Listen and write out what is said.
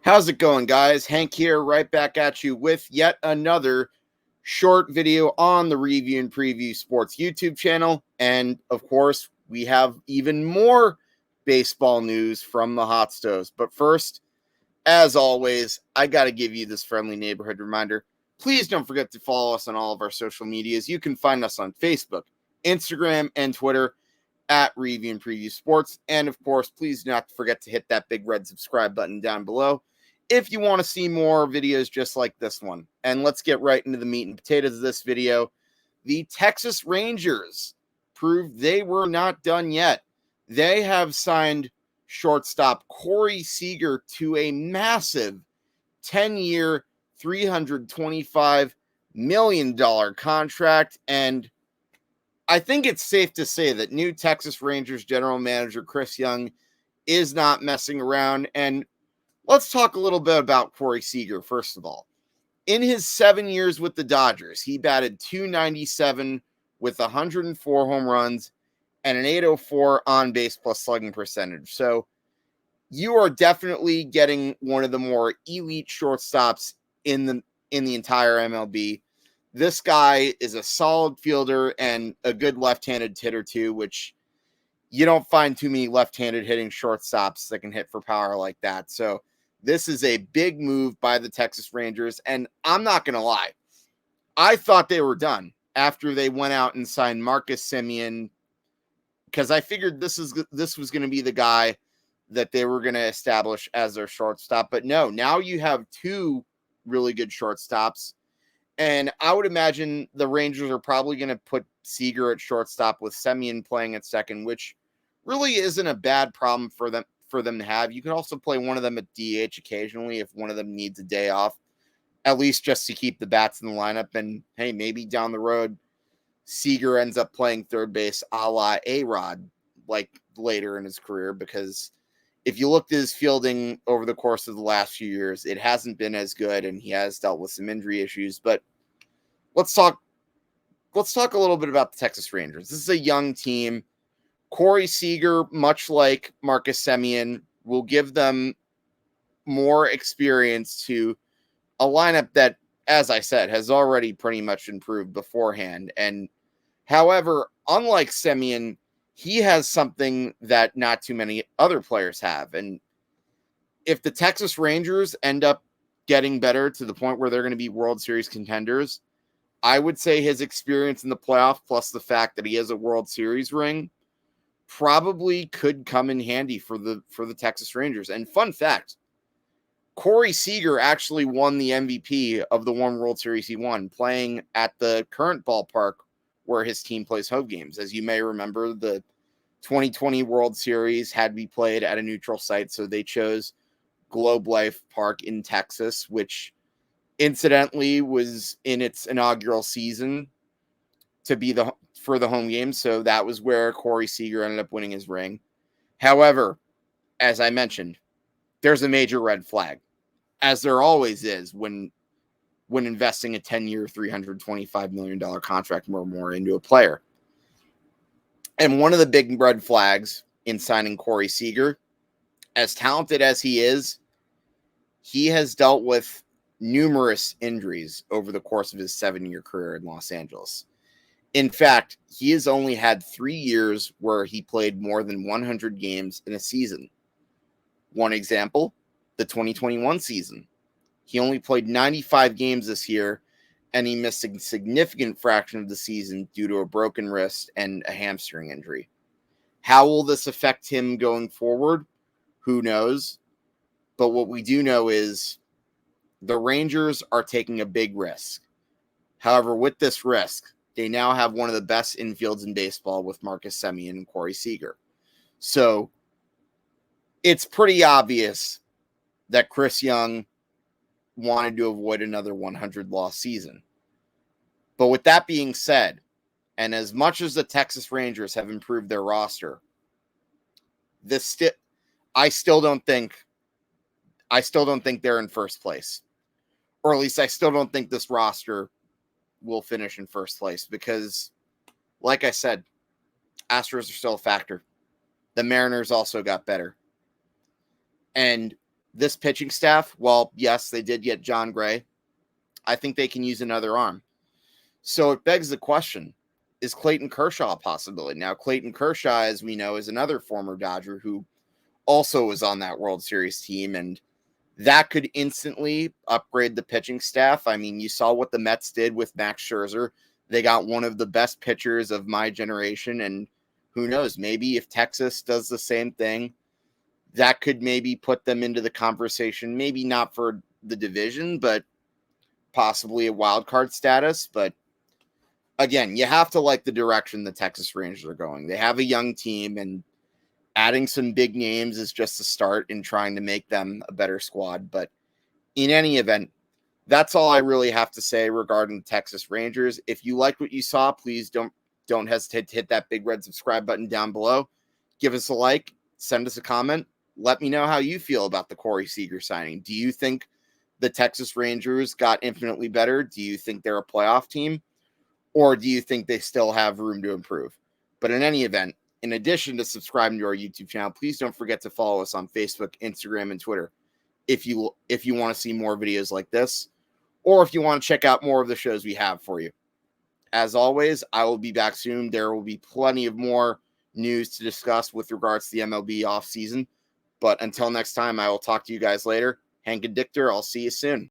How's it going, guys? Hank here, right back at you with yet another short video on the Review and Preview Sports YouTube channel. And of course, we have even more baseball news from the hot stoves. But first, as always, I got to give you this friendly neighborhood reminder. Please don't forget to follow us on all of our social medias. You can find us on Facebook, Instagram, and Twitter at Review and Preview Sports. And of course, please do not forget to hit that big red subscribe button down below if you want to see more videos just like this one. And let's get right into the meat and potatoes of this video. The Texas Rangers proved they were not done yet. They have signed shortstop Corey Seager to a massive 10-year, $325 million contract. And I think it's safe to say that new Texas Rangers general manager Chris Young is not messing around. And let's talk a little bit about Corey Seager, first of all. In his 7 years with the Dodgers, he batted .297 with 104 home runs and an .804 on-base plus slugging percentage. So you are definitely getting one of the more elite shortstops in the entire MLB. This guy is a solid fielder and a good left-handed hitter too, which you don't find too many left-handed hitting shortstops that can hit for power like that. So this is a big move by the Texas Rangers, and I'm not going to lie. I thought they were done after they went out and signed Marcus Semien, because I figured this was going to be the guy that they were going to establish as their shortstop. But no, now you have two really good shortstops, and I would imagine the Rangers are probably going to put Seager at shortstop with Semien playing at second, which really isn't a bad problem for them to have. You can also play one of them at DH occasionally if one of them needs a day off, at least just to keep the bats in the lineup. And hey, maybe down the road, Seager ends up playing third base a la A-Rod, like later in his career, because if you looked at his fielding over the course of the last few years, it hasn't been as good, and he has dealt with some injury issues. But let's talk a little bit about the Texas Rangers. This is a young team. Corey Seager, much like Marcus Semien, will give them more experience to a lineup that, as I said, has already pretty much improved beforehand. And however, unlike Semien, he has something that not too many other players have. And if the Texas Rangers end up getting better to the point where they're going to be World Series contenders, I would say his experience in the playoff, plus the fact that he has a World Series ring, probably could come in handy for the Texas Rangers. And fun fact, Corey Seager actually won the MVP of the one World Series he won, playing at the current ballpark where his team plays home games. As you may remember, the 2020 World Series had to be played at a neutral site, so they chose Globe Life Park in Texas, which incidentally was in its inaugural season to be for the home game. So that was where Corey Seager ended up winning his ring. However, as I mentioned, there's a major red flag, as there always is when investing a 10-year, $325 million contract or more into a player. And one of the big red flags in signing Corey Seager, as talented as he is, he has dealt with numerous injuries over the course of his 7-year career in Los Angeles. In fact, he has only had 3 years where he played more than 100 games in a season. One example, the 2021 season. He only played 95 games this year, and he missed a significant fraction of the season due to a broken wrist and a hamstring injury. How will this affect him going forward? Who knows? But what we do know is the Rangers are taking a big risk. However, with this risk, they now have one of the best infields in baseball with Marcus Semien and Corey Seager. So it's pretty obvious that Chris Young wanted to avoid another 100-loss season. But with that being said, and as much as the Texas Rangers have improved their roster, I still don't think they're in first place. Or at least I still don't think this roster will finish in first place because, like I said, Astros are still a factor. The Mariners also got better. And this pitching staff, well, yes, they did get John Gray. I think they can use another arm. So it begs the question, is Clayton Kershaw a possibility? Now, Clayton Kershaw, as we know, is another former Dodger who also was on that World Series team, and that could instantly upgrade the pitching staff. I mean, you saw what the Mets did with Max Scherzer. They got one of the best pitchers of my generation, and who knows, maybe if Texas does the same thing, that could maybe put them into the conversation, maybe not for the division, but possibly a wild card status. But again, you have to like the direction the Texas Rangers are going. They have a young team, and adding some big names is just a start in trying to make them a better squad. But in any event, that's all I really have to say regarding the Texas Rangers. If you liked what you saw, please don't hesitate to hit that big red subscribe button down below. Give us a like, send us a comment. Let me know how you feel about the Corey Seager signing. Do you think the Texas Rangers got infinitely better? Do you think they're a playoff team? Or do you think they still have room to improve? But in any event, in addition to subscribing to our YouTube channel, please don't forget to follow us on Facebook, Instagram, and Twitter if you want to see more videos like this, or if you want to check out more of the shows we have for you. As always, I will be back soon. There will be plenty of more news to discuss with regards to the MLB offseason. But until next time, I will talk to you guys later. Hank and Dichter, I'll see you soon.